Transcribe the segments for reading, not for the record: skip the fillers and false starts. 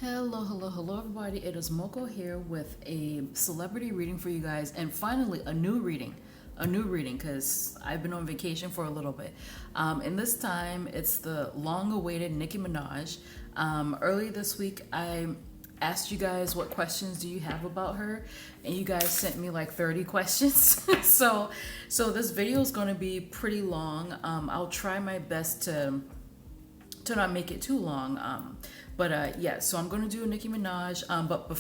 Hello, everybody. It is Moko here with a celebrity reading for you guys, and finally a new reading, because I've been on vacation for a little bit. And this time it's the long-awaited Nicki Minaj. Early this week, I asked you guys what questions do you have about her, and you guys sent me like 30 questions. so this video is going to be pretty long. I'll try my best to not make it too long. Yeah, so I'm gonna do Nicki Minaj. But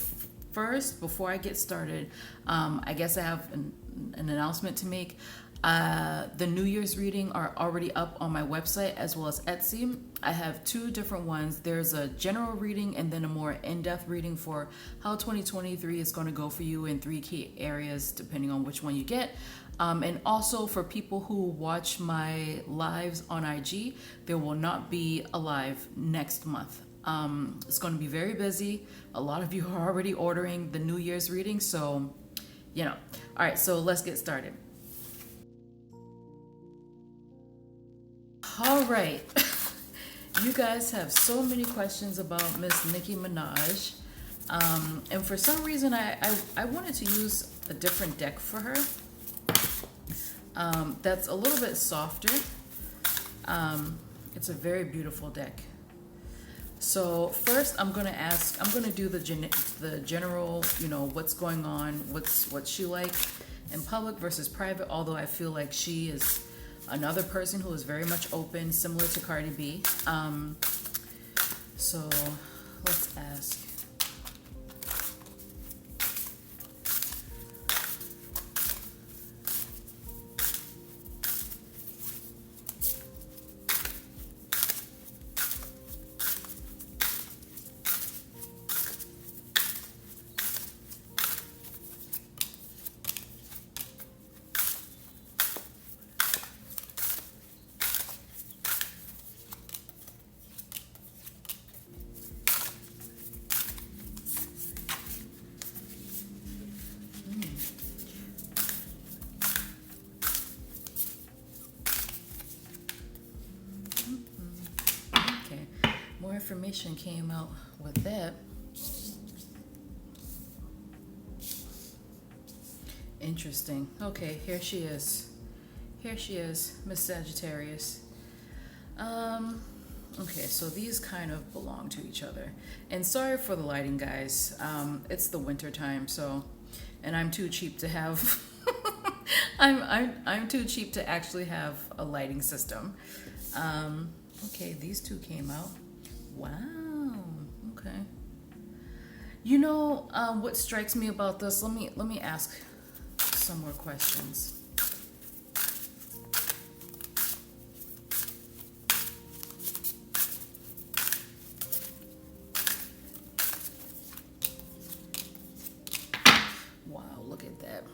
first, before I get started, I guess I have an announcement to make. The New Year's reading are already up on my website as well as Etsy. I have two different ones. There's a general reading and then a more in-depth reading for how 2023 is going to go for you in three key areas, depending on which one you get. And also for people who watch my lives on IG, there will not be a live next month. It's going to be very busy. A lot of you are already ordering the New Year's reading, so All right, so let's get started. All right. You guys have so many questions about Miss Nicki Minaj. And for some reason, I wanted to use a different deck for her. That's a little bit softer. It's a very beautiful deck. So first, I'm gonna do the general, what's going on, what's she like in public versus private. Although I feel like she is another person who is very much open, similar to Cardi B. So let's ask. More information came out with that. Interesting. Okay, here she is. Miss Sagittarius. Okay, so these kind of belong to each other. And sorry for the lighting, guys. It's the winter time, and I'm too cheap to have I'm too cheap to actually have a lighting system. Okay, these two came out. Wow. Okay. What strikes me about this? Let me ask some more questions. Wow, look at that.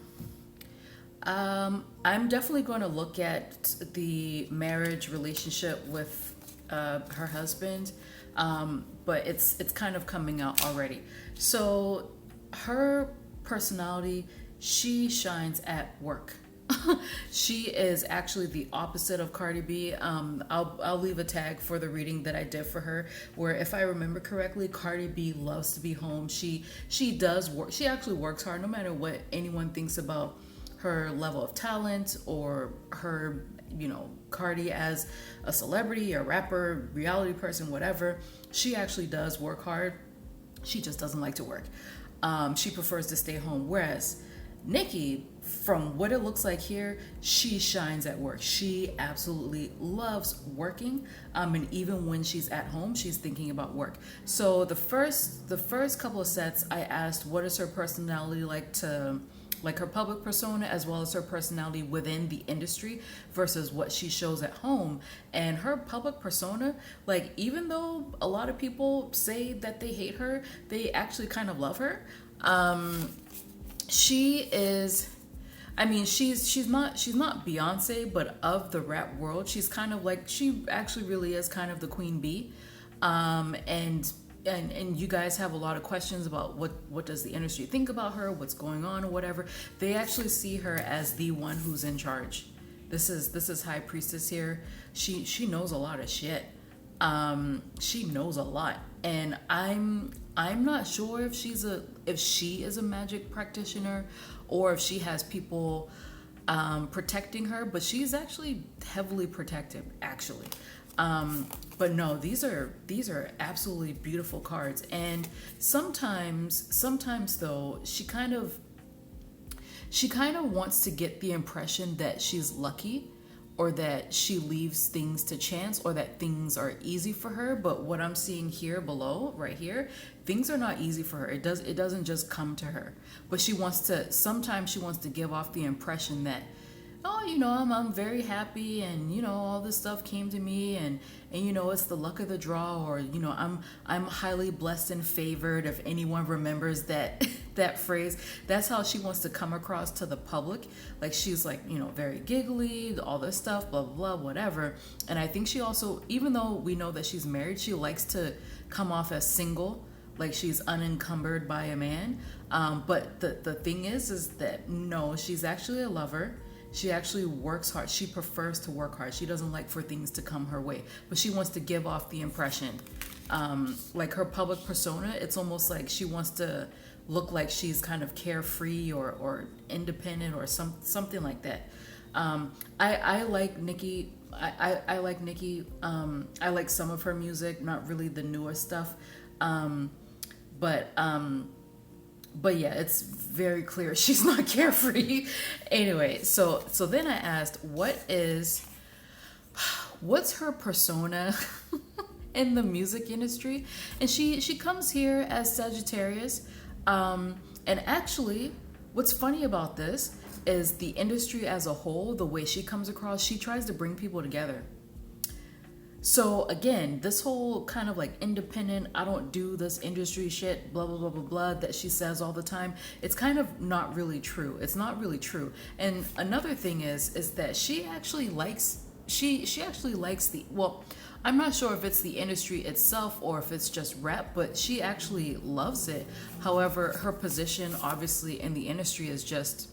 I'm definitely going to look at the marriage relationship with her husband. But it's kind of coming out already. So her personality, she shines at work. She is actually the opposite of Cardi B. I'll leave a tag for the reading that I did for her, where if I remember correctly, Cardi B loves to be home. She does work. She actually works hard, no matter what anyone thinks about her level of talent or her, Cardi as a celebrity, a rapper, reality person, whatever. She actually does work hard. She just doesn't like to work. She prefers to stay home. Whereas Nicki, from what it looks like here, she shines at work. She absolutely loves working. And even when she's at home, she's thinking about work. So the first couple of sets, I asked, what is her personality like her public persona as well as her personality within the industry versus what she shows at home. And her public persona, like, even though a lot of people say that they hate her, they actually kind of love her. She is, she's not Beyonce, but of the rap world, she's kind of like, she actually really is kind of the queen bee. And you guys have a lot of questions about what does the industry think about her, what's going on or whatever. They actually see her as the one who's in charge. This is High Priestess here. She knows a lot of shit. She knows a lot, and I'm I'm not sure if she is a magic practitioner, or if she has people protecting her, but she's actually heavily protected, actually. But no, these are absolutely beautiful cards, and sometimes though she kind of wants to get the impression that she's lucky, or that she leaves things to chance, or that things are easy for her. But what I'm seeing here below, right here, things are not easy for her. It doesn't just come to her. But sometimes she wants to give off the impression that, oh, I'm very happy, and all this stuff came to me, and it's the luck of the draw, or I'm highly blessed and favored, if anyone remembers that that phrase. That's how she wants to come across to the public, like she's like, very giggly, all this stuff, blah blah blah, whatever. And I think she also, even though we know that she's married, she likes to come off as single, like she's unencumbered by a man. But the thing is that no, she's actually a lover. She actually works hard. She prefers to work hard. She doesn't like for things to come her way, but she wants to give off the impression, like her public persona, it's almost like she wants to look like she's kind of carefree, or independent, or something like that. I like Nicki. I like Nicki. I like some of her music, not really the newest stuff, but yeah, it's very clear she's not carefree. Anyway, so then I asked, what's her persona in the music industry? And she comes here as Sagittarius. And actually, what's funny about this is the industry as a whole, the way she comes across, she tries to bring people together. So again, this whole kind of like independent, I don't do this industry shit, blah blah blah blah blah, that she says all the time, it's kind of not really true. It's not really true. And another thing is that she actually likes the, well, I'm not sure if it's the industry itself or if it's just rap, but she actually loves it. However, her position obviously in the industry is just,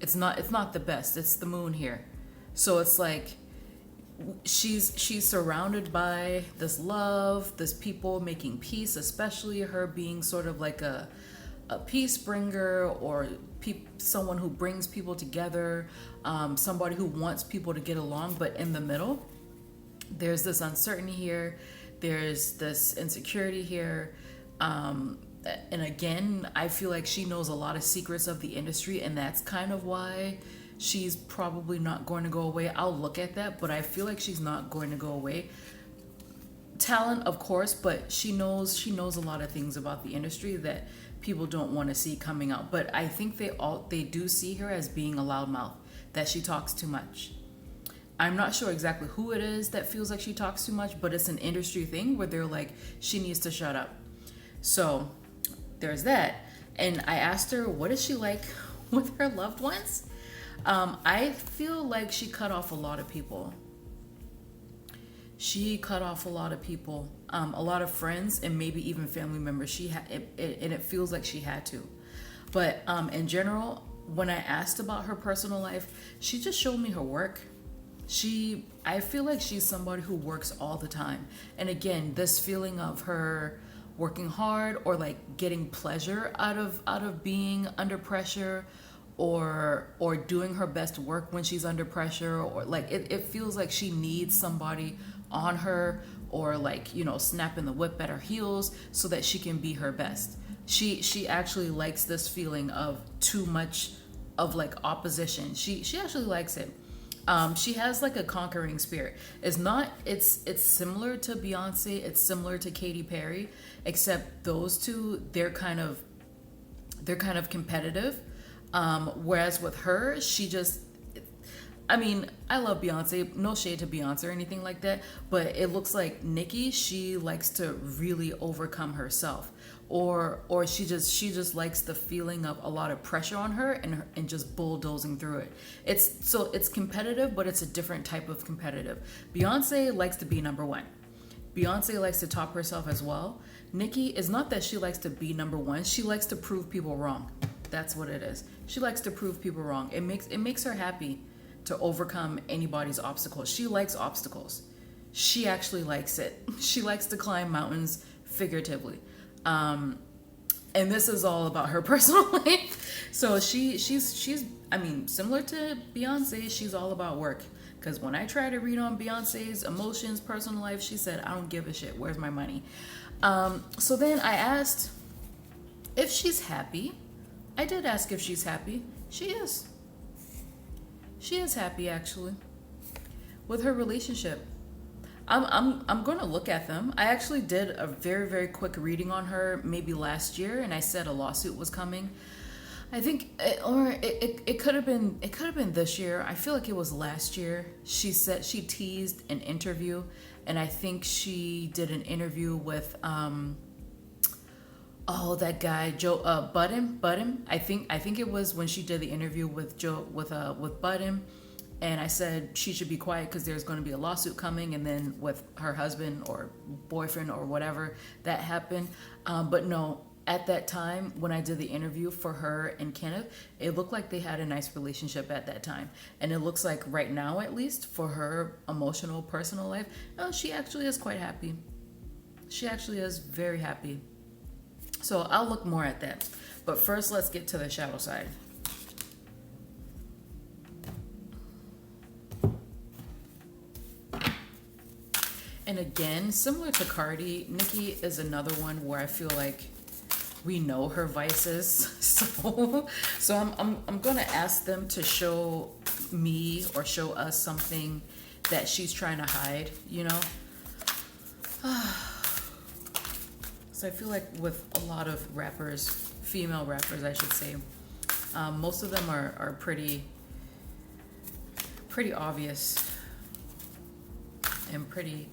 it's not the best. It's the moon here. So it's like she's surrounded by this love, this people making peace, especially her being sort of like a peace bringer, or someone who brings people together, somebody who wants people to get along. But in the middle, there's this uncertainty here, there's this insecurity here, and again, I feel like she knows a lot of secrets of the industry, and that's kind of why she's probably not going to go away. I'll look at that, but I feel like she's not going to go away. Talent, of course, but she knows a lot of things about the industry that people don't want to see coming out. But I think they do see her as being a loudmouth, that she talks too much. I'm not sure exactly who it is that feels like she talks too much, but it's an industry thing where they're like, she needs to shut up. So there's that. And I asked her, what is she like with her loved ones? I feel like she cut off a lot of people. She cut off a lot of people, a lot of friends, and maybe even family members. And it feels like she had to. But in general, when I asked about her personal life, she just showed me her work. I feel like she's somebody who works all the time. And again, this feeling of her working hard, or like getting pleasure out of being under pressure, or doing her best work when she's under pressure, or like it feels like she needs somebody on her, or like, snapping the whip at her heels so that she can be her best. She actually likes this feeling of too much of like opposition. She actually likes it. She has like a conquering spirit. It's similar to Beyonce, it's similar to Katy Perry, except those two, they're kind of competitive. Whereas with her, I love Beyonce, no shade to Beyonce or anything like that, but it looks like Nicki, she likes to really overcome herself, or she just likes the feeling of a lot of pressure on her, and just bulldozing through it. It's competitive, but it's a different type of competitive. Beyonce likes to be number one. Beyonce likes to top herself as well. Nicki is not that she likes to be number one, she likes to prove people wrong. That's what it is. She likes to prove people wrong. It makes her happy to overcome anybody's obstacles. She likes obstacles. She actually likes it. She likes to climb mountains, figuratively. And this is all about her personal life. So she's I mean, similar to Beyonce, she's all about work. Because when I try to read on Beyonce's emotions, personal life, she said, I don't give a shit. Where's my money? So then I asked if she's happy. I did ask if she's happy. She is. She is happy, actually, with her relationship. I'm going to look at them. I actually did a very, very quick reading on her maybe last year, and I said a lawsuit was coming. I think, it could have been this year. I feel like it was last year. She said she teased an interview, and I think she did an interview with that guy Joe Budden. I think it was when she did the interview with Budden. And I said she should be quiet because there's going to be a lawsuit coming. And then with her husband or boyfriend or whatever that happened. But no, at that time when I did the interview for her and Kenneth, it looked like they had a nice relationship at that time. And it looks like right now, at least for her emotional, personal life, she actually is quite happy. She actually is very happy. So I'll look more at that. But first, let's get to the shadow side. And again, similar to Cardi, Nicki is another one where I feel like we know her vices. So I'm gonna ask them to show me or show us something that she's trying to hide, you know? So I feel like with a lot of rappers, female rappers, I should say, most of them are pretty obvious and pretty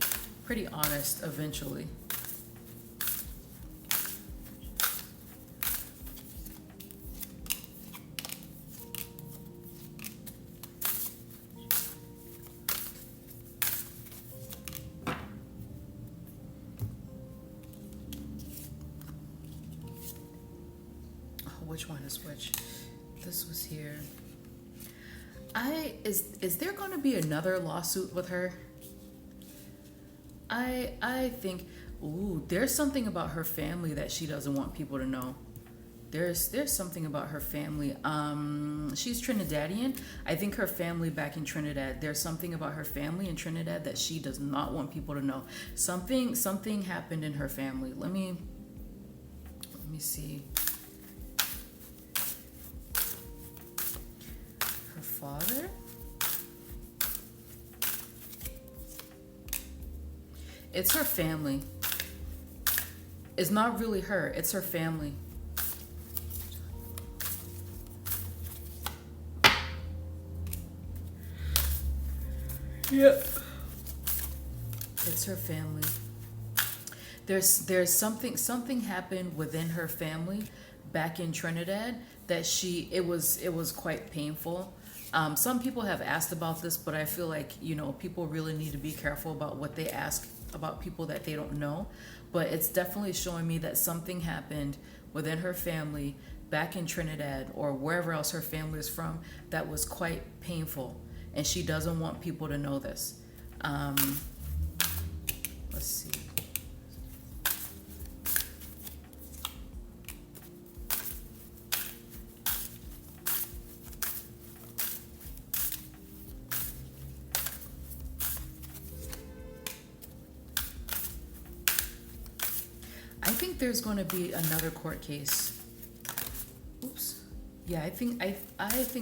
honest eventually. Which one is which? This was here. Is there going to be another lawsuit with her? I think, there's something about her family that she doesn't want people to know. There's something about her family. She's Trinidadian. I think her family back in Trinidad, there's something about her family in Trinidad that she does not want people to know. Something happened in her family. Let me see. Her father? It's her family. It's not really her. It's her family. Yep. It's her family. There's something happened within her family back in Trinidad that it was quite painful. Some people have asked about this, but I feel like, people really need to be careful about what they ask about people that they don't know. But it's definitely showing me that something happened within her family back in Trinidad or wherever else her family is from that was quite painful, and she doesn't want people to know this. Let's see. I think there's going to be another court case. Oops. Yeah, I think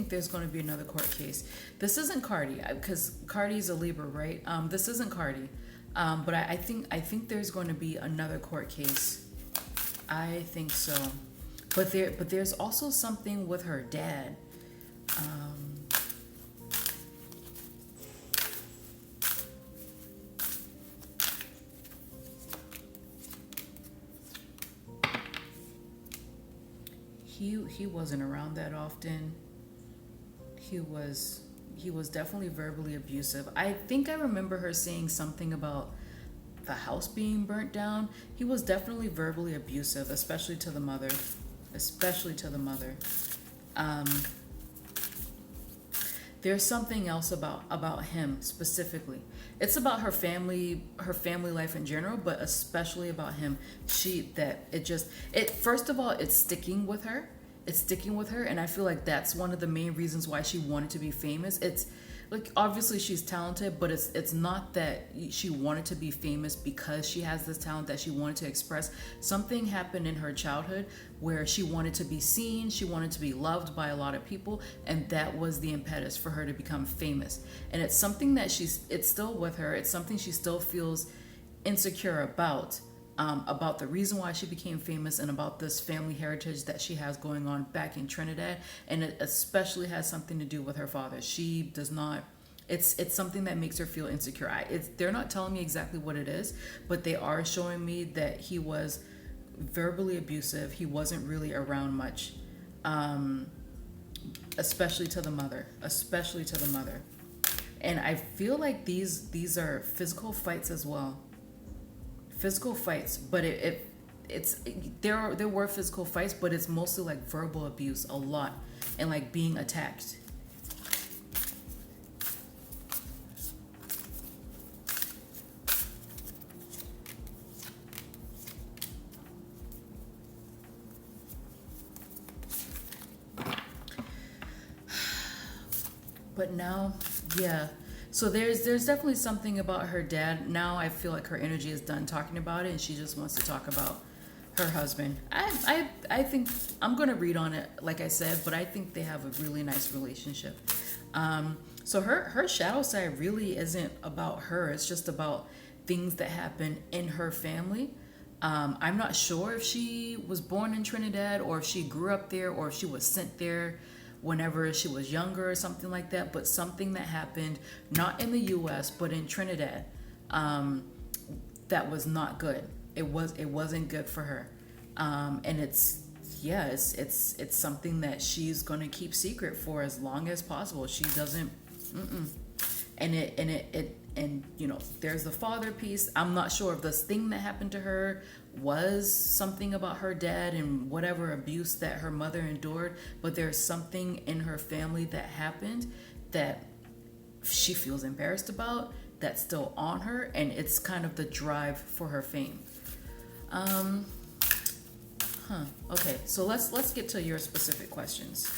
there's going to be another court case. This isn't Cardi, because Cardi's a Libra, right? This isn't Cardi, but I think there's going to be another court case. I think so, but there's also something with her dad. He wasn't around that often. He was definitely verbally abusive. I think I remember her saying something about the house being burnt down. He was definitely verbally abusive, especially to the mother. there's something else about him specifically. It's about her family life in general, but especially about him. It first of all, it's sticking with her. It's sticking with her, and I feel like that's one of the main reasons why she wanted to be famous. It's like, obviously she's talented, but it's not that she wanted to be famous because she has this talent that she wanted to express. Something happened in her childhood where she wanted to be seen, she wanted to be loved by a lot of people, and that was the impetus for her to become famous. And it's something that it's still with her. It's something she still feels insecure about the reason why she became famous, and about this family heritage that she has going on back in Trinidad. And it especially has something to do with her father. She does not, it's something that makes her feel insecure. They're not telling me exactly what it is, but they are showing me that he was verbally abusive. He wasn't really around much, especially to the mother. And I feel like these are physical fights as well. Physical fights, but there were physical fights, but it's mostly like verbal abuse a lot, and like being attacked. But now, yeah. So there's definitely something about her dad. Now I feel like her energy is done talking about it, and she just wants to talk about her husband. I think I'm gonna read on it, like I said, but I think they have a really nice relationship. So her shadow side really isn't about her. It's just about things that happen in her family. I'm not sure if she was born in Trinidad, or if she grew up there, or if she was sent there whenever she was younger or something like that, but something that happened not in the US but in Trinidad, that was not good. It wasn't good for her. And it's something that she's gonna keep secret for as long as possible. She doesn't and you know, there's the father piece. I'm not sure if this thing that happened to her was something about her dad and whatever abuse that her mother endured, but there's something in her family that happened that she feels embarrassed about, that's still on her, and it's kind of the drive for her fame. Okay, so let's get to your specific questions.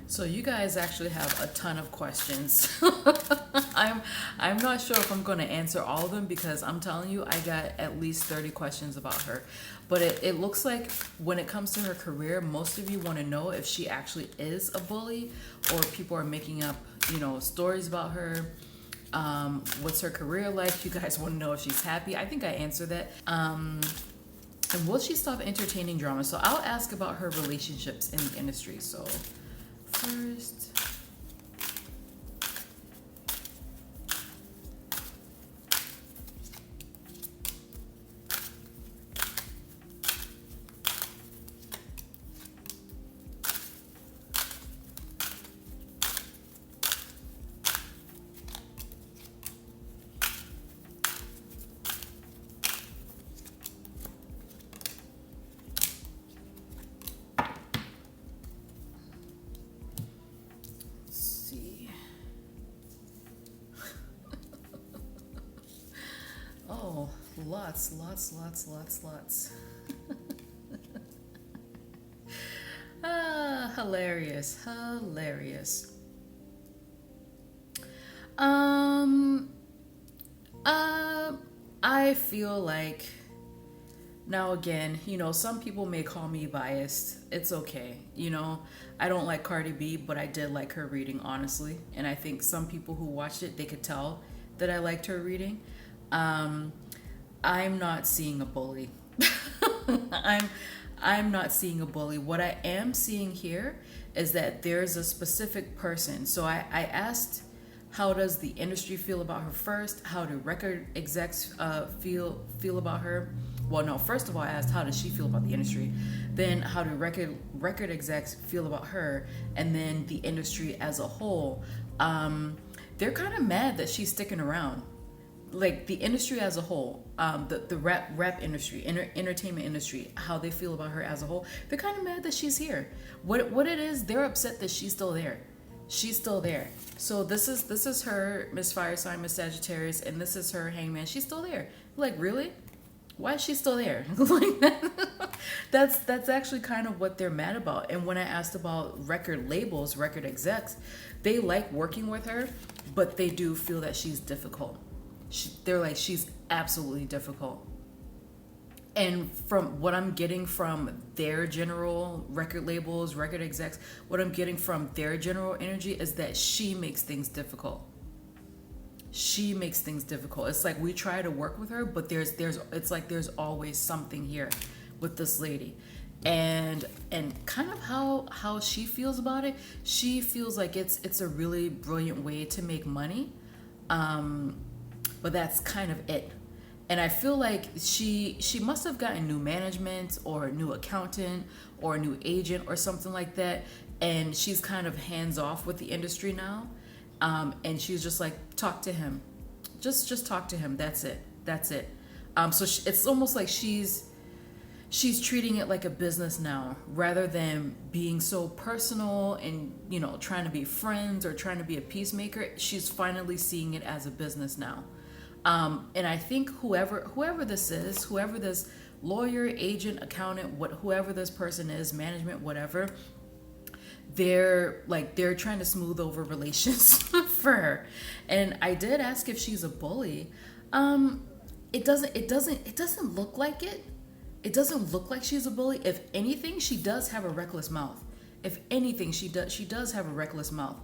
So you guys actually have a ton of questions. I'm not sure if I'm going to answer all of them, because I'm telling you, I got at least 30 questions about her. But it looks like when it comes to her career, most of you want to know if she actually is a bully, or people are making up, you know, stories about her. What's her career like? You guys want to know if she's happy. I think I answered that. And will she stop entertaining drama? So I'll ask about her relationships in the industry. So first, lots. Hilarious. I feel like, now again, you know, some people may call me biased. It's okay. You know, I don't like Cardi B, but I did like her reading, honestly. And I think some people who watched it, they could tell that I liked her reading. I'm not seeing a bully. I'm not seeing a bully. What I am seeing here is that there's a specific person. So I asked, how does the industry feel about her first? How do record execs feel about her? Well, no, first of all, I asked, how does she feel about the industry? Then how do record execs feel about her? And then the industry as a whole. They're kind of mad that she's sticking around. like the industry as a whole, the rap industry, entertainment industry, how they feel about her as a whole, they're kind of mad that she's here. What it is, they're upset that she's still there. She's still there. So this is her Miss Fire Sign, Miss Sagittarius, and this is her Hangman. She's still there. Like, really? Why is she still there? Like, that's actually kind of what they're mad about. And when I asked about record labels, record execs, they like working with her, but they do feel that she's difficult. They're like, she's absolutely difficult. And from what I'm getting from their general record labels, record execs, what I'm getting from their general energy is that she makes things difficult. She makes things difficult. It's like we try to work with her, but it's like there's always something here with this lady. And kind of how she feels about it, she feels like it's a really brilliant way to make money. But that's kind of it. And I feel like she must have gotten new management or a new accountant or a new agent or something like that. And she's kind of hands off with the industry now. And she's just like, talk to him. Just talk to him. That's it. So it's almost like she's treating it like a business now rather than being so personal and, trying to be friends or trying to be a peacemaker. She's finally seeing it as a business now. And I think whoever this is, whoever this lawyer, agent, accountant, whoever this person is, management, whatever, they're trying to smooth over relations for her. And I did ask if she's a bully. It doesn't look like it. It doesn't look like she's a bully. If anything, she does have a reckless mouth. If anything, she does have a reckless mouth.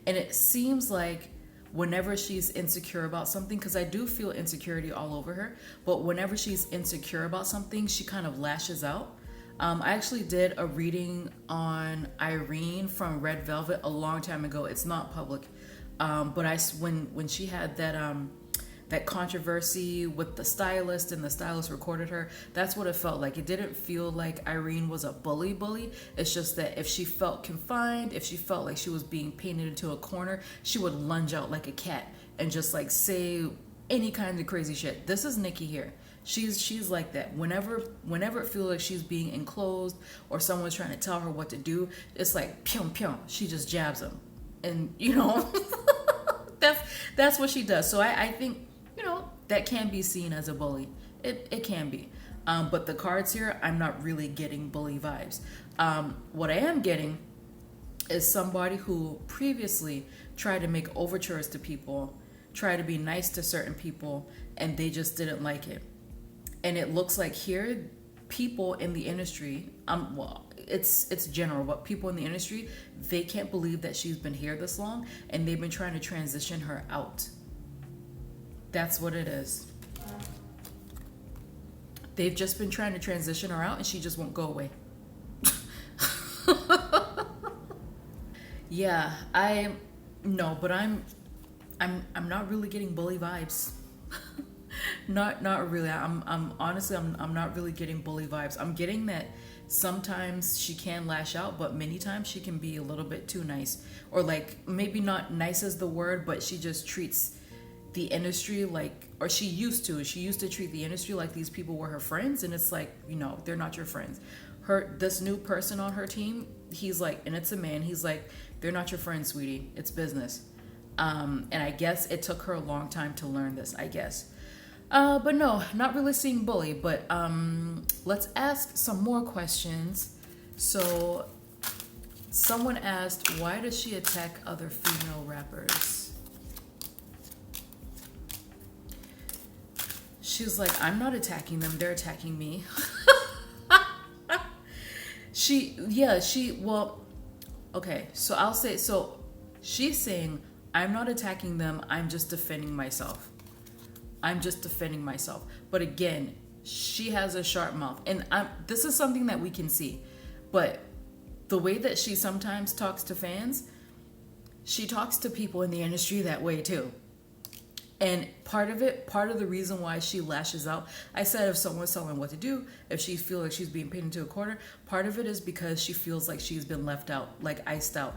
And it seems like whenever she's insecure about something, because I do feel insecurity all over her, but whenever she's insecure about something, she kind of lashes out. I actually did a reading on Irene from Red Velvet a long time ago. It's not public, but when she had that controversy with the stylist and the stylist recorded her, that's what it felt like. It didn't feel like Irene was a bully. It's just that if she felt confined, if she felt like she was being painted into a corner, she would lunge out like a cat and just like say any kind of crazy shit. This is Nicki here. She's like that. Whenever it feels like she's being enclosed or someone's trying to tell her what to do, it's like pyong pyong. She just jabs them, and that's what she does. So I think that can be seen as a bully. It can be. But the cards here, I'm not really getting bully vibes. What I am getting is somebody who previously tried to make overtures to people, tried to be nice to certain people, and they just didn't like it. And it looks like here, people in the industry, it's general, but people in the industry, they can't believe that she's been here this long, and they've been trying to transition her out. That's what it is. They've just been trying to transition her out, and she just won't go away. Yeah, I'm not really getting bully vibes. Not really. I'm honestly not really getting bully vibes. I'm getting that sometimes she can lash out, but many times she can be a little bit too nice, or like maybe not nice is the word, but she just treats the industry like, or she used to treat the industry like these people were her friends, and it's like, they're not your friends. This new person on her team, he's like, and it's a man, he's like, they're not your friends, sweetie, it's business. And I guess it took her a long time to learn this, I guess. But no, not really seeing bully, but let's ask some more questions. So someone asked, why does she attack other female rappers? She's like, I'm not attacking them, they're attacking me. Okay, so I'll say, so she's saying, I'm not attacking them, I'm just defending myself. But again, she has a sharp mouth, and this is something that we can see. But the way that she sometimes talks to fans, she talks to people in the industry that way too. And part of the reason why she lashes out, I said if someone's telling her what to do, if she feels like she's being painted into a corner, part of it is because she feels like she's been left out, like iced out.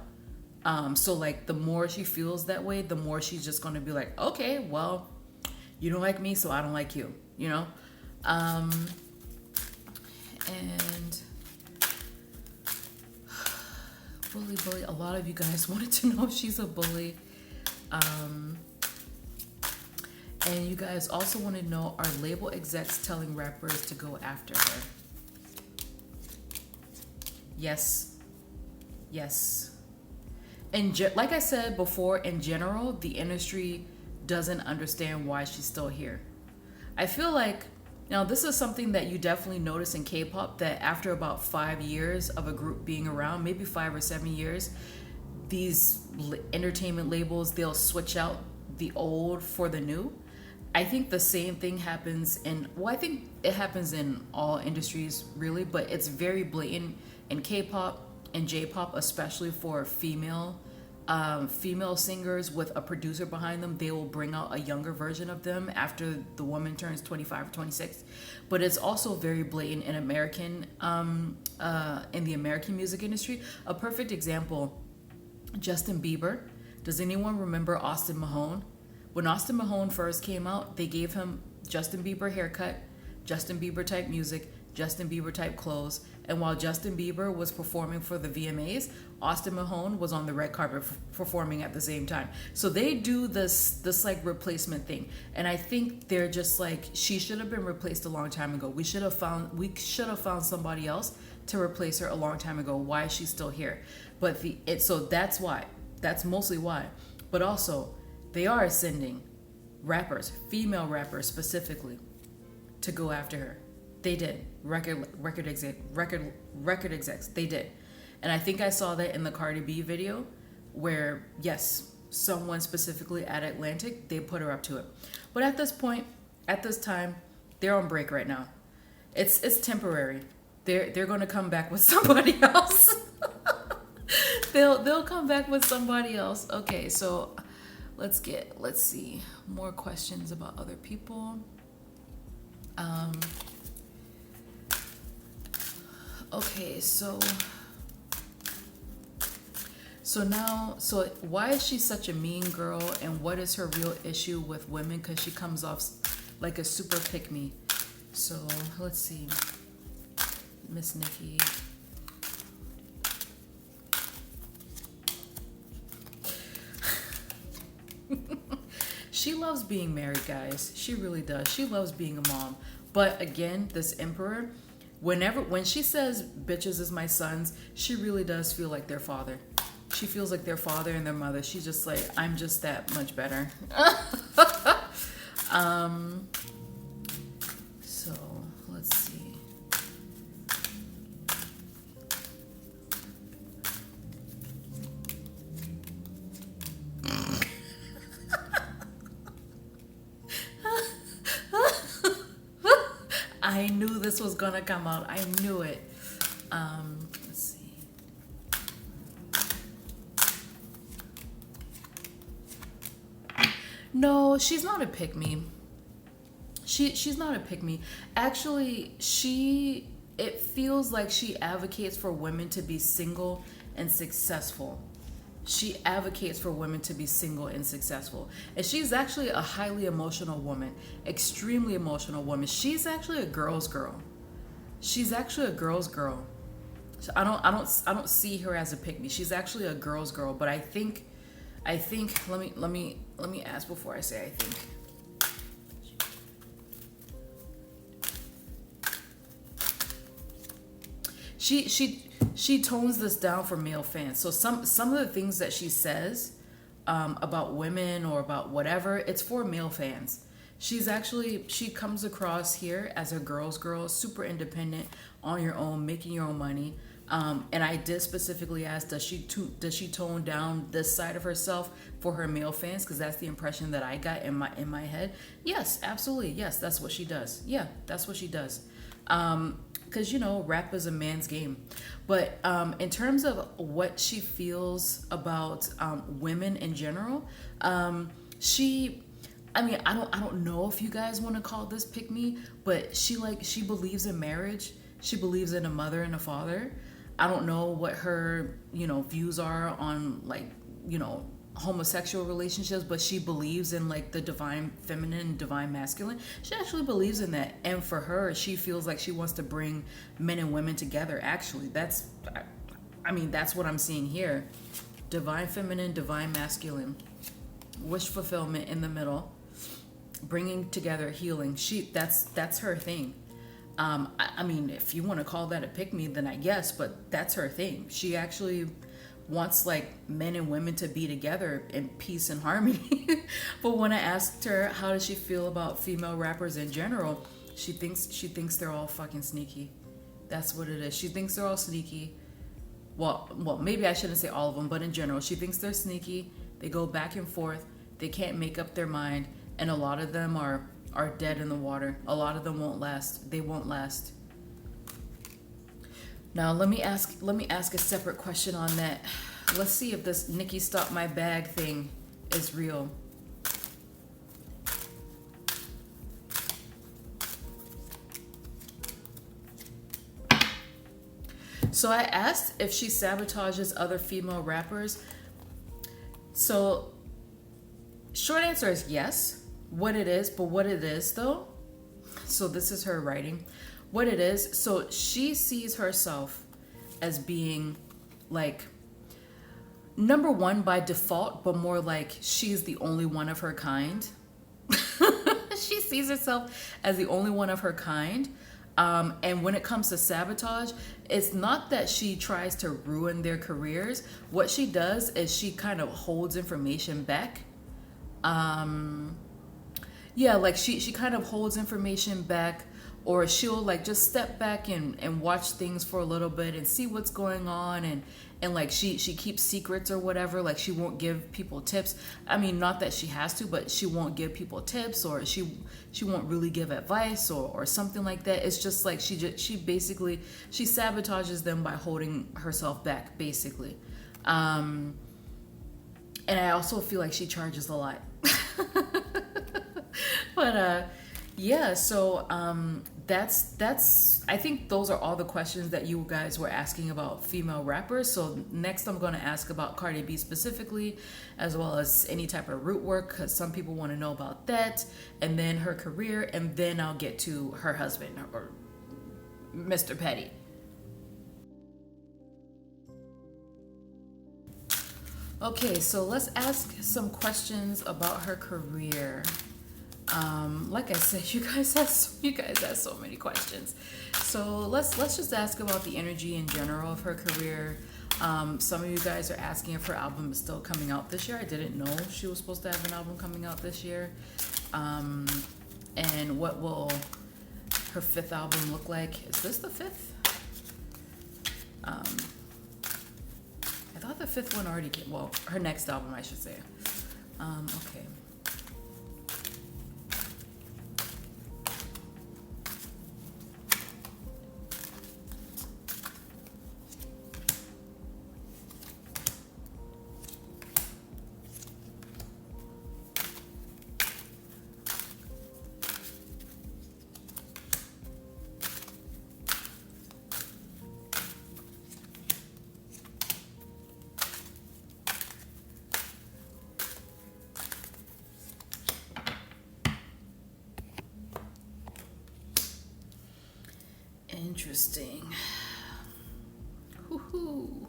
So like the more she feels that way, the more she's just going to be like, okay, well, You don't like me, so I don't like you, you know? And bully, a lot of you guys wanted to know if she's a bully. And you guys also want to know, are label execs telling rappers to go after her? Yes. Yes. And like I said before, in general, the industry doesn't understand why she's still here. I feel like, now this is something that you definitely notice in K-pop, that after about 5 years of a group being around, maybe 5 or 7 years, these entertainment labels, they'll switch out the old for the new. I think the same thing happens in, well, I think it happens in all industries really, but it's very blatant in K-pop and J-pop, especially for female singers with a producer behind them. They will bring out a younger version of them after the woman turns 25 or 26. But it's also very blatant in American, in the American music industry. A perfect example, Justin Bieber. Does anyone remember Austin Mahone? When Austin Mahone first came out, they gave him Justin Bieber haircut, Justin Bieber type music, Justin Bieber type clothes. And while Justin Bieber was performing for the VMAs, Austin Mahone was on the red carpet performing at the same time. So they do this like replacement thing. And I think they're just like, she should have been replaced a long time ago. We should have found somebody else to replace her a long time ago. Why is she still here? But so that's why. That's mostly why. But also, they are sending rappers, female rappers specifically, to go after her. They did. Record execs. They did. And I think I saw that in the Cardi B video where, yes, someone specifically at Atlantic, they put her up to it. But at this point, at this time, they're on break right now. It's temporary. They're going to come back with somebody else. They'll come back with somebody else. Okay, so let's see more questions about other people. Okay, so why is she such a mean girl, and what is her real issue with women? Because she comes off like a super pick-me. So let's see, Miss Nicki. She loves being married, guys. She really does. She loves being a mom. But again, this emperor, when she says bitches is my sons, she really does feel like their father. She feels like their father and their mother. She's just like, I'm just that much better. So let's see. I knew this was gonna come out. I knew it. Let's see. No, she's not a pick-me. She's not a pick-me. Actually, it feels like she advocates for women to be single and successful. She advocates for women to be single and successful. And she's actually a highly emotional woman, extremely emotional woman. She's actually a girl's girl. She's actually a girl's girl. So I don't see her as a pick-me. She's actually a girl's girl, but I think let me ask before I say I think. She tones this down for male fans. So some of the things that she says about women or about whatever, it's for male fans. She comes across here as a girl's girl, super independent, on your own, making your own money. And I did specifically ask, does she tone down this side of herself for her male fans? Because that's the impression that I got in my head. Yes, absolutely. Yes, that's what she does. Yeah, that's what she does. Because, rap is a man's game. But in terms of what she feels about women in general, I don't know if you guys want to call this pick me, but she believes in marriage. She believes in a mother and a father. I don't know what her, views are on homosexual relationships, but she believes in like the divine feminine and divine masculine. She actually believes in that, and for her, she feels like she wants to bring men and women together. Actually, I mean, that's what I'm seeing here: divine feminine, divine masculine, wish fulfillment in the middle, bringing together healing. That's her thing. I mean, if you want to call that a pick me, then I guess, but that's her thing. She actually wants like men and women to be together in peace and harmony. But when I asked her how does she feel about female rappers in general, she thinks they're all fucking sneaky. That's what it is. She thinks they're all sneaky. Well, maybe I shouldn't say all of them, but in general, she thinks they're sneaky. They go back and forth. They can't make up their mind, and a lot of them are dead in the water. A lot of them won't last. They won't last. Now let me ask a separate question on that. Let's see if this Nicki Stop My Bag thing is real. So I asked if she sabotages other female rappers. So short answer is yes. What it is though, so this is her writing. What it is, so she sees herself as being like number one by default, but more like she's the only one of her kind. She sees herself as the only one of her kind. And when it comes to sabotage, it's not that she tries to ruin their careers. What she does is she kind of holds information back. Yeah, like she kind of holds information back, or she'll like just step back and watch things for a little bit and see what's going on, and like she keeps secrets or whatever. Like she won't give people tips. I mean, not that she has to, but she won't give people tips, or she won't really give advice or something like that. It's just like she basically she sabotages them by holding herself back, basically. And I also feel like she charges a lot. But yeah, so that's I think those are all the questions that you guys were asking about female rappers. So next I'm going to ask about Cardi B specifically, as well as any type of root work, because some people want to know about that, and then her career, and then I'll get to her husband, or Mr. Petty. Okay, so let's ask some questions about her career. Like I said, you guys have so many questions. So let's just ask about the energy in general of her career. Some of you guys are asking if her album is still coming out this year. I didn't know she was supposed to have an album coming out this year. And what will her fifth album look like? Is this the fifth? I thought the fifth one already came. Well, her next album, I should say. Okay. Interesting. Woohoo.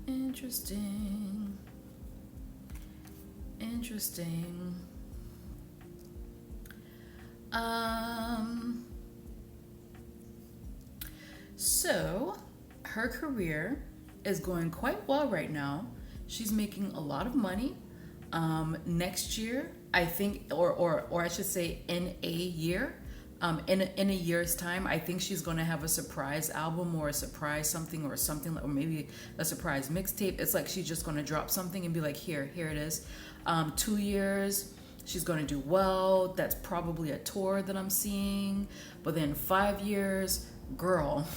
Interesting. So her career is going quite well right now. She's making a lot of money. Next year, I think, or I should say in a year, in a year's time, I think she's going to have a surprise album or a surprise something, or maybe a surprise mixtape. It's like she's just going to drop something and be like, here it is. 2 years, she's going to do well. That's probably a tour that I'm seeing. But then 5 years, girl,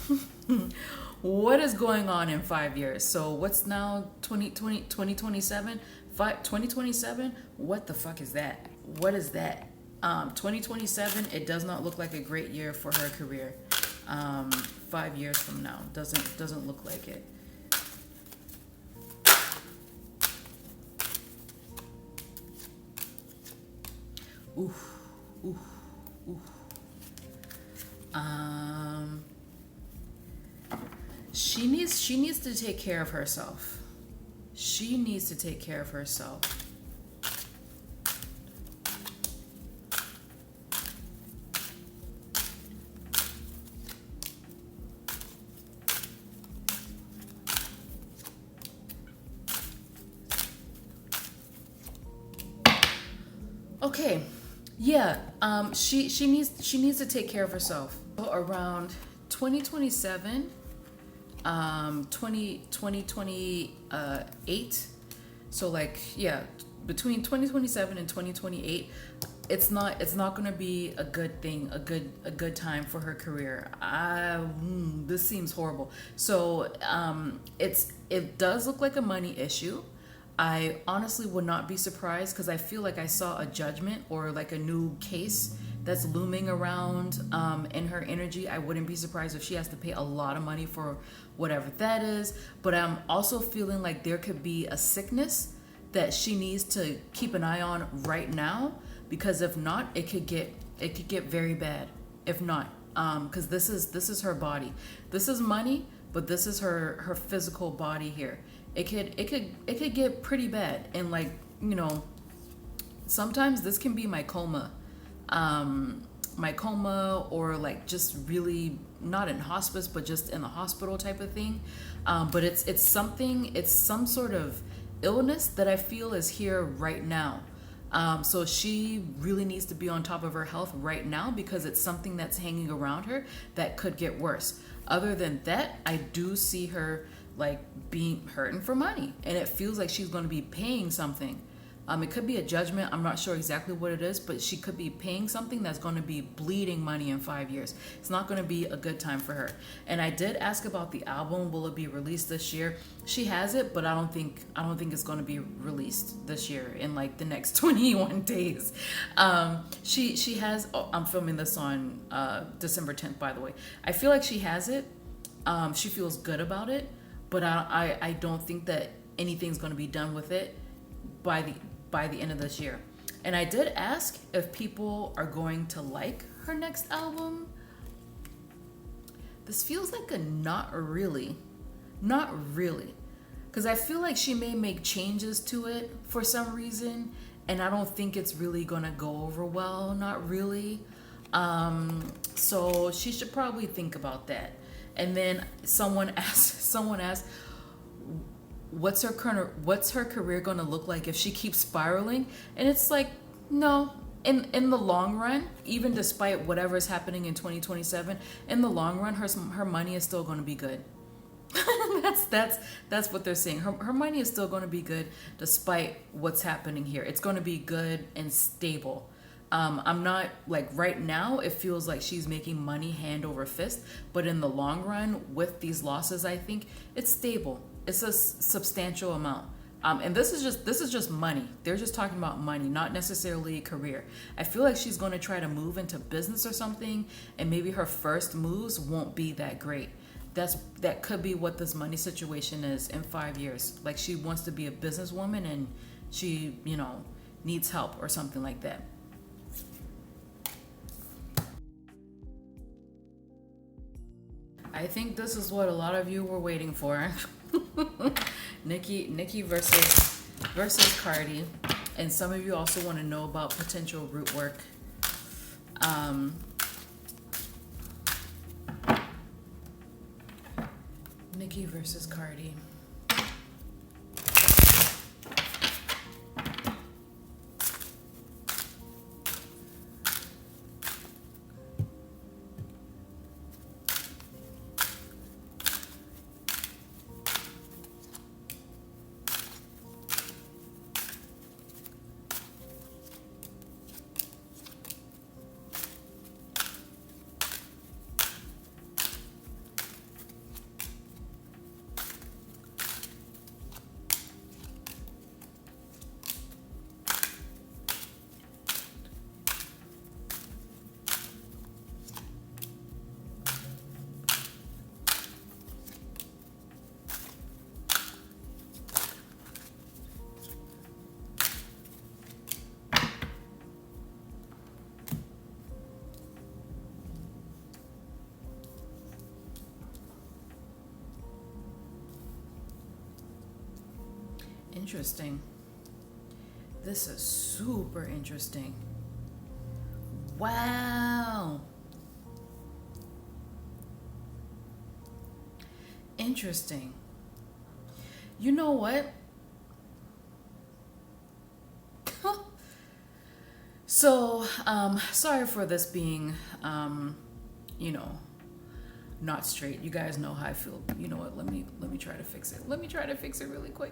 what is going on in 5 years? So what's now 2027? 2027? What the fuck is that? What is that? 2027, it does not look like a great year for her career. 5 years from now doesn't look like it. Oof, oof, oof. Um, she needs to take care of herself. She needs to take care of herself. Okay, yeah. She needs to take care of herself. Around 2027, 2028. So like yeah, between 2027 and 2028, it's not gonna be a good thing, a good time for her career. This seems horrible. So it does look like a money issue. I honestly would not be surprised because I feel like I saw a judgment or like a new case that's looming around in her energy. I wouldn't be surprised if she has to pay a lot of money for whatever that is. But I'm also feeling like there could be a sickness that she needs to keep an eye on right now, because if not, it could get very bad. If not, because this is her body. This is money, but this is her physical body here. It could get pretty bad, and like sometimes this can be my coma, or like just really not in hospice but just in the hospital type of thing. But it's some sort of illness that I feel is here right now. So she really needs to be on top of her health right now, because it's something that's hanging around her that could get worse. Other than that, I do see her like being hurting for money, and it feels like she's going to be paying something. It could be a judgment. I'm not sure exactly what it is, but she could be paying something that's going to be bleeding money in 5 years. It's not going to be a good time for her. And I did ask about the album. Will it be released this year? She has it, but I don't think it's going to be released this year in like the next 21 days. She has. Oh, I'm filming this on December 10th, by the way. I feel like she has it. She feels good about it, but I don't think that anything's going to be done with it by the end of this year. And I did ask if people are going to like her next album. This feels like a not really. Because I feel like she may make changes to it for some reason, and I don't think it's really gonna go over well, not really. So she should probably think about that. And then someone asked, what's her career going to look like if she keeps spiraling? And it's like, no, in the long run, even despite whatever is happening in 2027, in the long run, her money is still going to be good. that's what they're saying. Her money is still going to be good despite what's happening here. It's going to be good and stable. I'm not like right now, it feels like she's making money hand over fist, but in the long run with these losses, I think it's stable. It's a substantial amount. And this is just money. They're just talking about money, not necessarily career. I feel like she's going to try to move into business or something, and maybe her first moves won't be that great. That could be what this money situation is in 5 years. Like she wants to be a businesswoman and she, needs help or something like that. I think this is what a lot of you were waiting for. Nicki versus Cardi, and some of you also want to know about potential root work. Nicki versus Cardi. interesting. This is super interesting. Wow. Interesting. You know what? So, sorry for this being, you know, not straight. You guys know how I feel. You know what? Let me try to fix it. Let me try to fix it really quick.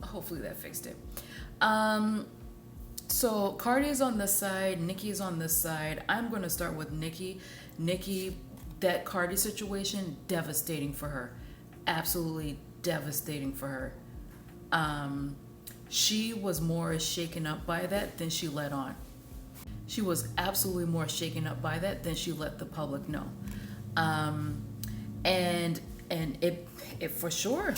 Hopefully that fixed it. So Cardi's on this side, Nicki's on this side. I'm gonna start with Nicki. Nicki, that Cardi situation, devastating for her. Absolutely devastating for her. She was more shaken up by that than she let on. She was absolutely more shaken up by that than she let the public know. And it for sure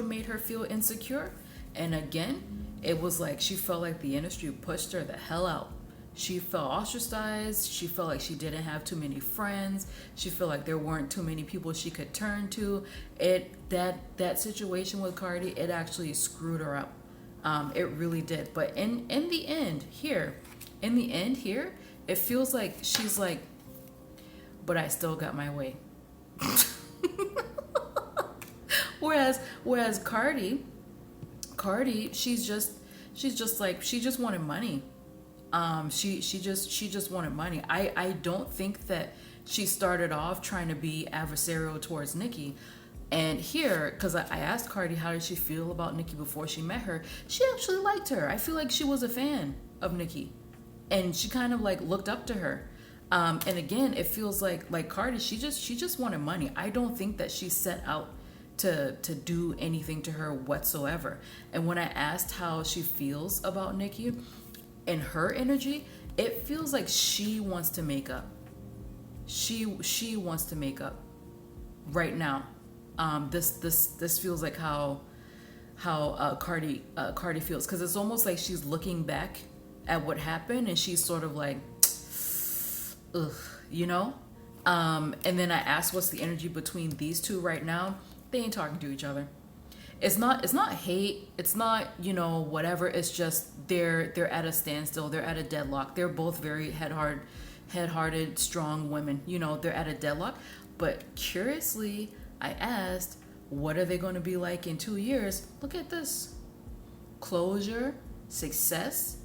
made her feel insecure. And again, it was like she felt like the industry pushed her the hell out. She felt ostracized. She felt like she didn't have too many friends. She felt like there weren't too many people she could turn to. That situation with Cardi, it actually screwed her up. It really did. But in the end here, it feels like she's like, but I still got my way. Whereas Cardi, she's just like, she just wanted money. She just wanted money. I don't think that she started off trying to be adversarial towards Nicki. And here, because I asked Cardi how did she feel about Nicki before she met her, she actually liked her. I feel like she was a fan of Nicki, and she kind of like looked up to her. And again, it feels like Cardi, she just wanted money. I don't think that she set out to do anything to her whatsoever. And when I asked how she feels about Nicki and her energy, it feels like she wants to make up. She wants to make up right now. This feels like how Cardi feels, because it's almost like she's looking back at what happened and she's sort of like, ugh, you know. And then I asked what's the energy between these two right now. They ain't talking to each other. It's not hate. It's not, you know, whatever. It's just they're at a standstill. They're at a deadlock. They're both very head-hearted, strong women. You know, they're at a deadlock. But curiously, I asked, what are they going to be like in 2 years? Look at this. Closure, success.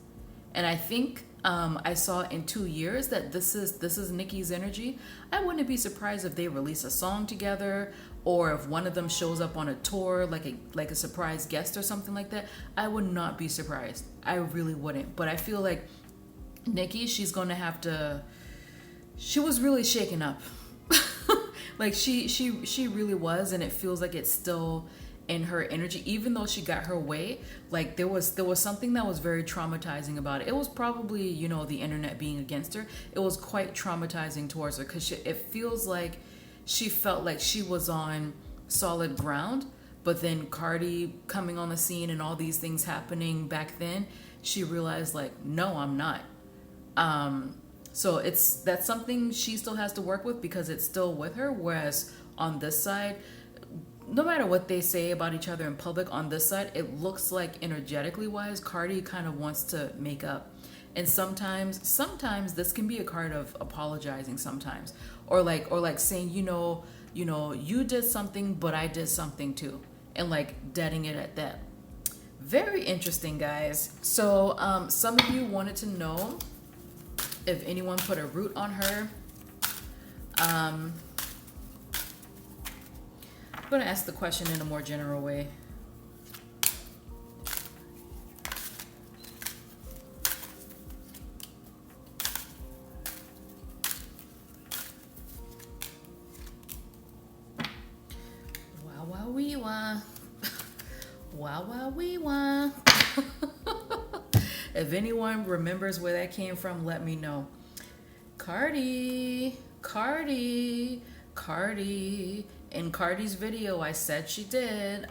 And I think I saw in 2 years that this is Nicki's energy. I wouldn't be surprised if they release a song together, or if one of them shows up on a tour like a surprise guest or something like that. I would not be surprised. I really wouldn't. But I feel like Nicki, she's going to have to, she was really shaken up. Like she really was, and it feels like it's still in her energy, even though she got her way. Like there was something that was very traumatizing about it. It was probably, you know, the internet being against her. It was quite traumatizing towards her, because it feels like she felt like she was on solid ground, but then Cardi coming on the scene and all these things happening back then, she realized like, no, I'm not. So that's something she still has to work with, because it's still with her. Whereas on this side, no matter what they say about each other in public, on this side, it looks like energetically wise, Cardi kind of wants to make up. And sometimes this can be a card of apologizing sometimes, or like saying, you know, you did something, but I did something too, and like deading it at that. Very interesting, guys. So some of you wanted to know if anyone put a root on her. I'm going to ask the question in a more general way. Wow, wow, wee, wah. Wow, wow, wee, wah. If anyone remembers where that came from, let me know. Cardi. In Cardi's video, I said she did.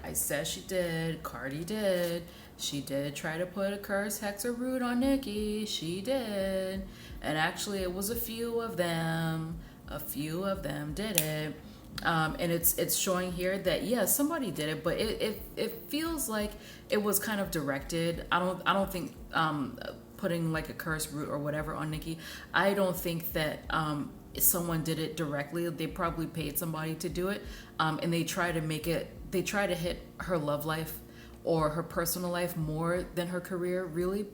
Cardi did. She did try to put a curse, hex, or root on Nicki. She did. And actually, it was a few of them. A few of them did it. And it's showing here that yeah, somebody did it, but it feels like it was kind of directed. I don't think putting like a curse root or whatever on Nicki. I don't think that someone did it directly. They probably paid somebody to do it, and they try to make it. They try to hit her love life or her personal life more than her career, really.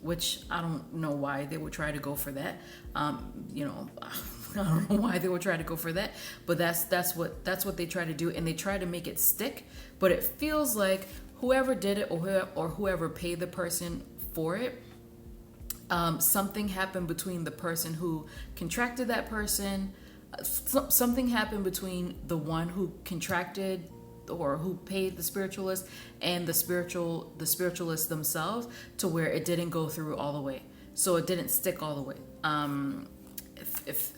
Which I don't know why they would try to go for that. You know, I don't know why they would try to go for that, but that's what they try to do, and they try to make it stick. But it feels like whoever did it or whoever paid the person for it, something happened between the person who contracted that person. Something happened between the one who contracted or who paid the spiritualist and the spiritualists themselves, to where it didn't go through all the way, so it didn't stick all the way. If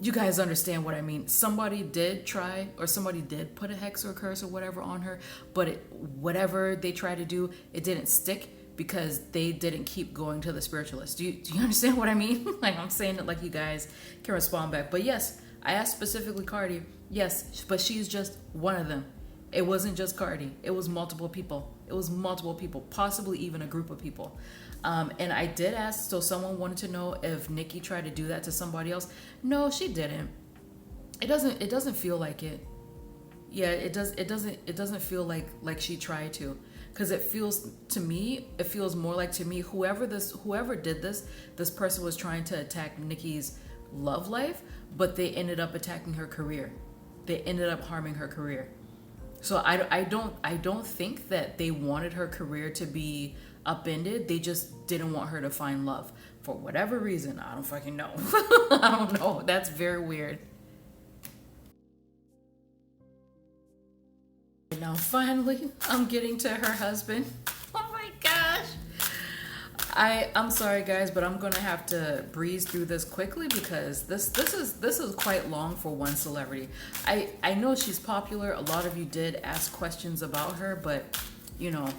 you guys understand what I mean, somebody did try, or somebody did put a hex or curse or whatever on her, but whatever they tried to do, it didn't stick because they didn't keep going to the spiritualist. Do you understand what I mean? Like, I'm saying it like you guys can respond back. But yes, I asked specifically Cardi. Yes, but she's just one of them. It wasn't just Cardi. It was multiple people. It was multiple people, possibly even a group of people. And I did ask, so someone wanted to know if Nicki tried to do that to somebody else. No, she didn't. It doesn't feel like it. Yeah, it doesn't feel like she tried to. Because it feels more like, to me, whoever did this person was trying to attack Nicki's love life, but they ended up attacking her career. They ended up harming her career. So I don't think that they wanted her career to be upended. They just didn't want her to find love for whatever reason. I don't fucking know. I don't know. That's very weird. Now finally, I'm getting to her husband. Oh my gosh. I'm sorry guys, but I'm gonna have to breeze through this quickly because this is quite long for one celebrity. I know she's popular. A lot of you did ask questions about her, but you know,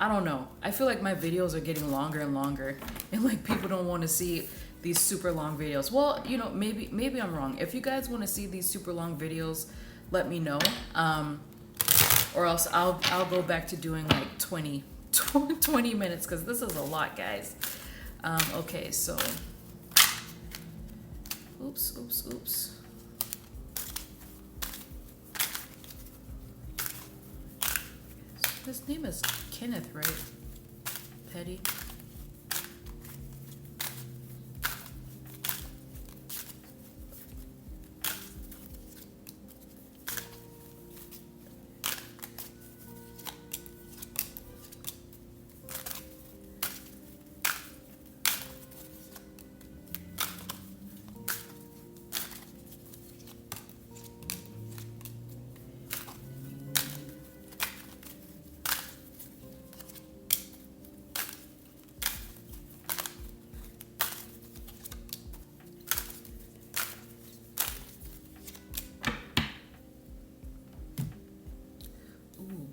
I don't know. I feel like my videos are getting longer and longer, and like people don't want to see these super long videos. Well, you know, maybe I'm wrong. If you guys want to see these super long videos, let me know. Or else I'll go back to doing like 20 minutes, because this is a lot, guys. Okay, so oops. His name is Kenneth, right? Petty.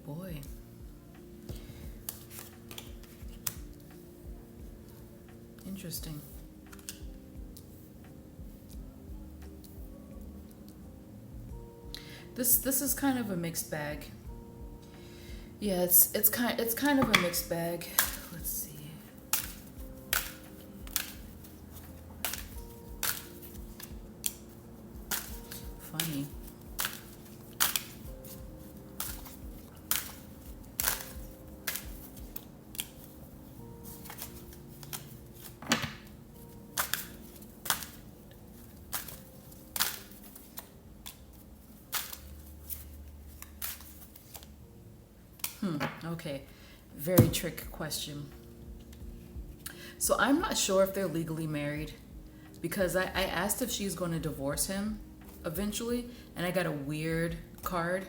Boy. Interesting. This is kind of a mixed bag. Yeah, it's kind of a mixed bag. Let's see. Funny. Okay, very trick question. So I'm not sure if they're legally married, because I asked if she's going to divorce him eventually, and I got a weird card.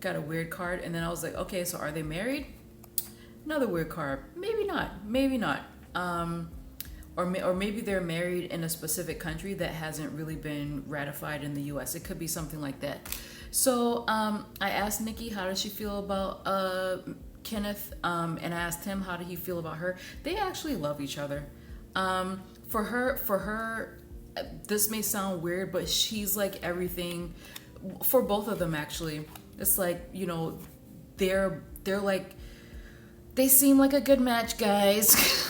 And then I was like, okay, so are they married? Another weird card. Maybe not. Or maybe they're married in a specific country that hasn't really been ratified in the U.S. It could be something like that. So I asked Nicki how does she feel about Kenneth, and I asked him how did he feel about her. They actually love each other. For her this may sound weird, but she's like everything for both of them actually. It's like, you know, they're like, they seem like a good match, guys.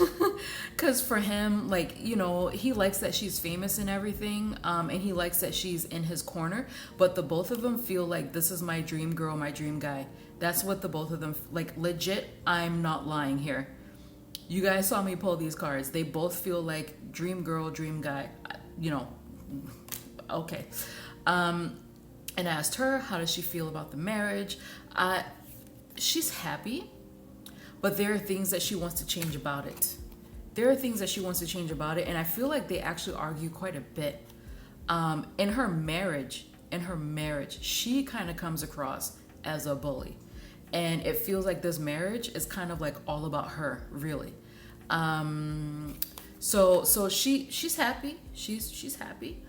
Because for him, like, you know, he likes that she's famous and everything, and he likes that she's in his corner, but the both of them feel like this is my dream girl, my dream guy. That's what the both of them, like, legit, I'm not lying here. You guys saw me pull these cards. They both feel like dream girl, dream guy, you know. Okay. And I asked her, how does she feel about the marriage? She's happy, but there are things that she wants to change about it. There are things that she wants to change about it, and I feel like they actually argue quite a bit. In her marriage, she kind of comes across as a bully. And it feels like this marriage is kind of like all about her, really. So she's happy. She's happy.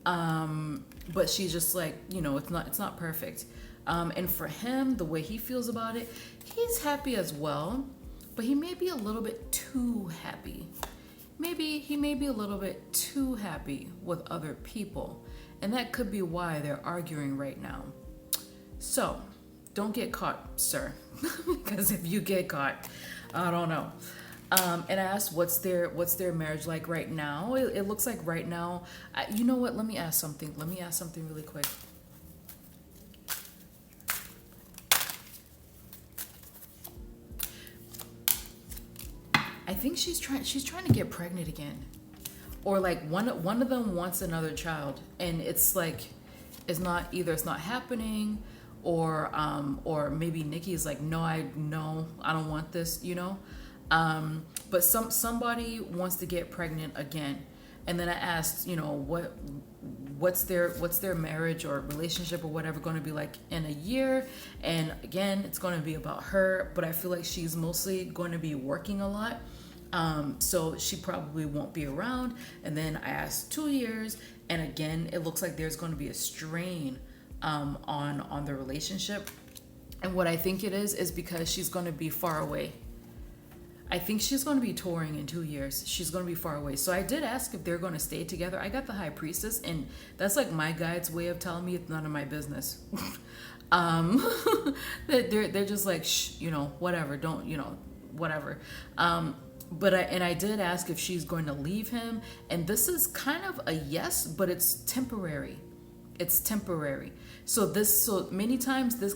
But she's just like, you know, it's not perfect. And for him, the way he feels about it, he's happy as well, but he may be a little bit too happy. Maybe he may be a little bit too happy with other people, and that could be why they're arguing right now. So don't get caught, sir, because if you get caught, I don't know. And I asked, what's their marriage like right now? It looks like right now, you know what? Let me ask something really quick. I think she's trying to get pregnant again, or like one of them wants another child, and it's like it's not happening, or maybe Nicki is like, no, I don't want this, you know. But somebody wants to get pregnant again, and then I asked, you know, what's their marriage or relationship or whatever going to be like in a year, and again, it's going to be about her, but I feel like she's mostly going to be working a lot, so she probably won't be around. And then I asked 2 years, and again, it looks like there's going to be a strain on the relationship, and what I think it is because she's going to be far away. I think she's going to be touring in 2 years. She's going to be far away. So I did ask if they're going to stay together. I got the High Priestess, and that's like my guide's way of telling me it's none of my business. They're just like, shh, you know, whatever. Don't, you know, whatever. But I did ask if she's going to leave him, and this is kind of a yes, but it's temporary. It's temporary. So many times this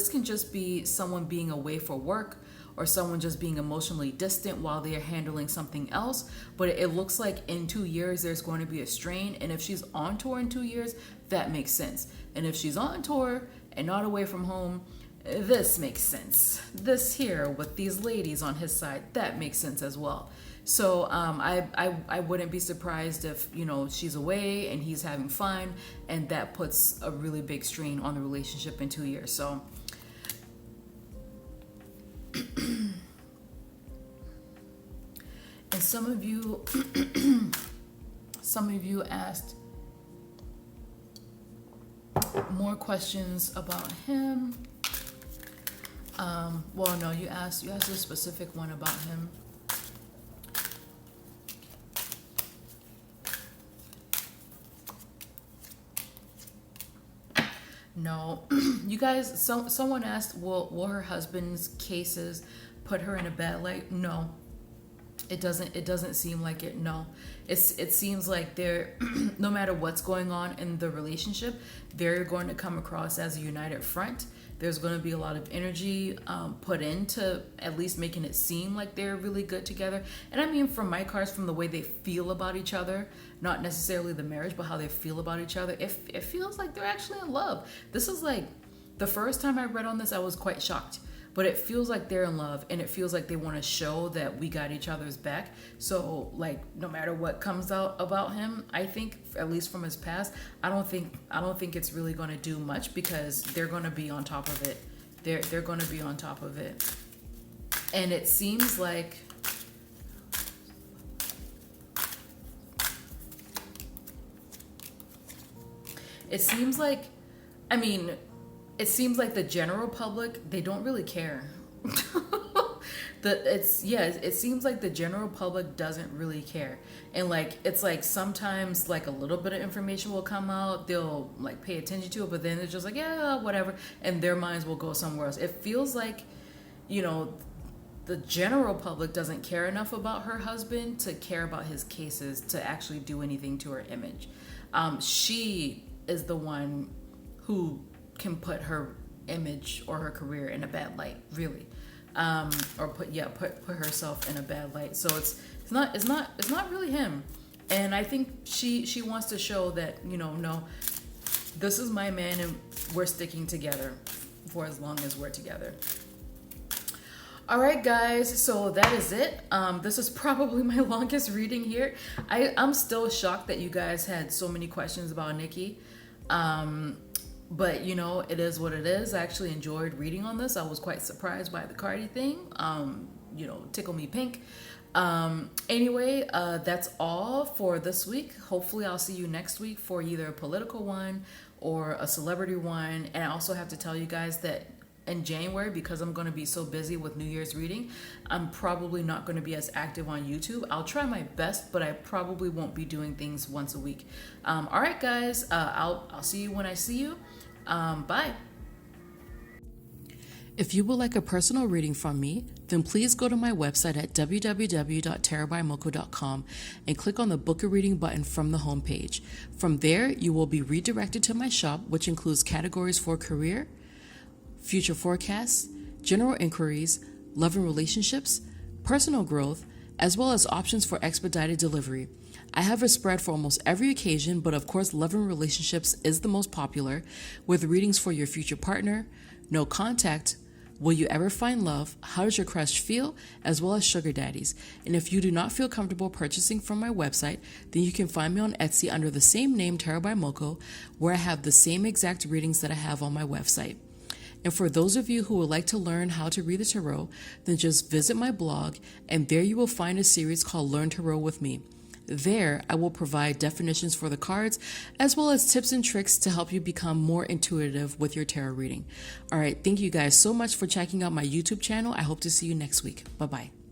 can just be someone being away for work, or someone just being emotionally distant while they're handling something else. But it looks like in 2 years there's going to be a strain, and if she's on tour in 2 years, that makes sense. And if she's on tour and not away from home, this makes sense. This here with these ladies on his side, that makes sense as well. So I wouldn't be surprised if, you know, she's away and he's having fun, and that puts a really big strain on the relationship in 2 years. So and some of you asked more questions about him. Well, no, you asked a specific one about him. No, you guys. Someone asked, will her husband's cases put her in a bad light? No, it doesn't. It doesn't seem like it. No, it seems like they're no matter what's going on in the relationship, they're going to come across as a united front. There's going to be a lot of energy put into at least making it seem like they're really good together. And I mean, from my cards, from the way they feel about each other, not necessarily the marriage, but how they feel about each other, it feels like they're actually in love. This is like, the first time I read on this, I was quite shocked. But it feels like they're in love, and it feels like they want to show that we got each other's back. So, like, no matter what comes out about him, I think, at least from his past, I don't think it's really going to do much, because they're going to be on top of it. They're going to be on top of it. And it seems like I mean, it seems like the general public, they don't really care. It seems like the general public doesn't really care. And like it's like sometimes like a little bit of information will come out, they'll like pay attention to it, but then it's just like, yeah, whatever, and their minds will go somewhere else. It feels like, you know, the general public doesn't care enough about her husband to care about his cases to actually do anything to her image. She is the one who can put her image or her career in a bad light, really, or put herself in a bad light. So it's not really him. And I think she wants to show that, you know, no, this is my man and we're sticking together for as long as we're together. All right, guys, so that is it. This is probably my longest reading here. I'm still shocked that you guys had so many questions about Nicki. But, you know, it is what it is. I actually enjoyed reading on this. I was quite surprised by the Cardi thing. You know, tickle me pink. Anyway, that's all for this week. Hopefully I'll see you next week for either a political one or a celebrity one. And I also have to tell you guys that in January, because I'm going to be so busy with New Year's reading, I'm probably not going to be as active on YouTube. I'll try my best, but I probably won't be doing things once a week. All right, guys, I'll see you when I see you. Bye. If you would like a personal reading from me, then please go to my website at www.terrabymoko.com and click on the Book a Reading button from the homepage. From there, you will be redirected to my shop, which includes categories for career, future forecasts, general inquiries, love and relationships, personal growth, as well as options for expedited delivery. I have a spread for almost every occasion, but of course, love and relationships is the most popular, with readings for your future partner, no contact, will you ever find love, how does your crush feel, as well as sugar daddies. And if you do not feel comfortable purchasing from my website, then you can find me on Etsy under the same name, Tarot by Moko, where I have the same exact readings that I have on my website. And for those of you who would like to learn how to read the tarot, then just visit my blog, and there you will find a series called Learn Tarot with Me. There, I will provide definitions for the cards, as well as tips and tricks to help you become more intuitive with your tarot reading. All right, thank you guys so much for checking out my YouTube channel. I hope to see you next week. Bye-bye.